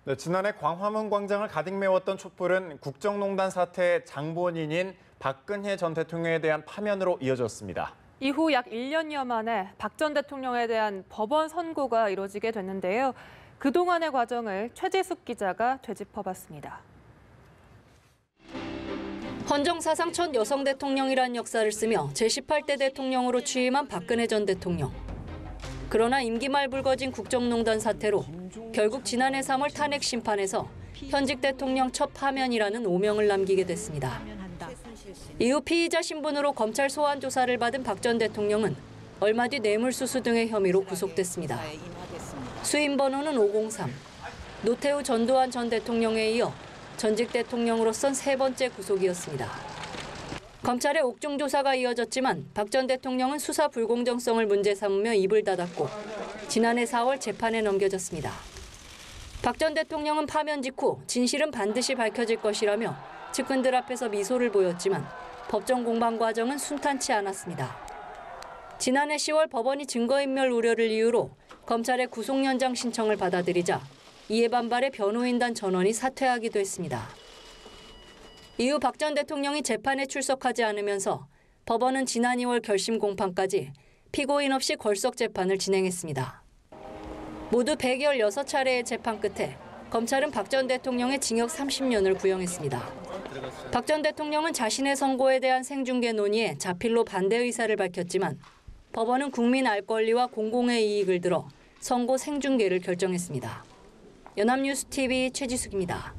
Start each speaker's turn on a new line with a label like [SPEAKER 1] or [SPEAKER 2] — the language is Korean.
[SPEAKER 1] 네, 지난해 광화문 광장을 가득 메웠던 촛불은 국정농단 사태의 장본인인 박근혜 전 대통령에 대한 파면으로 이어졌습니다.
[SPEAKER 2] 이후 약 1년여 만에 박 전 대통령에 대한 법원 선고가 이뤄지게 됐는데요. 그동안의 과정을 최지숙 기자가 되짚어봤습니다.
[SPEAKER 3] 헌정사상 첫 여성 대통령이란 역사를 쓰며 제18대 대통령으로 취임한 박근혜 전 대통령. 그러나 임기 말 불거진 국정농단 사태로 결국 지난해 3월 탄핵 심판에서 현직 대통령 첫 파면이라는 오명을 남기게 됐습니다. 이후 피의자 신분으로 검찰 소환 조사를 받은 박 전 대통령은 얼마 뒤 뇌물수수 등의 혐의로 구속됐습니다. 수임 번호는 503. 노태우 전두환 전 대통령에 이어 전직 대통령으로선 세 번째 구속이었습니다. 검찰의 옥중 조사가 이어졌지만 박 전 대통령은 수사 불공정성을 문제 삼으며 입을 닫았고 지난해 4월 재판에 넘겨졌습니다. 박 전 대통령은 파면 직후 진실은 반드시 밝혀질 것이라며 측근들 앞에서 미소를 보였지만 법정 공방 과정은 순탄치 않았습니다. 지난해 10월 법원이 증거인멸 우려를 이유로 검찰의 구속연장 신청을 받아들이자 이에 반발해 변호인단 전원이 사퇴하기도 했습니다. 이후 박 전 대통령이 재판에 출석하지 않으면서 법원은 지난 2월 결심 공판까지 피고인 없이 걸석 재판을 진행했습니다. 모두 116차례의 재판 끝에 검찰은 박 전 대통령의 징역 30년을 구형했습니다. 박 전 대통령은 자신의 선고에 대한 생중계 논의에 자필로 반대 의사를 밝혔지만 법원은 국민 알 권리와 공공의 이익을 들어 선고 생중계를 결정했습니다. 연합뉴스 TV 최지숙입니다.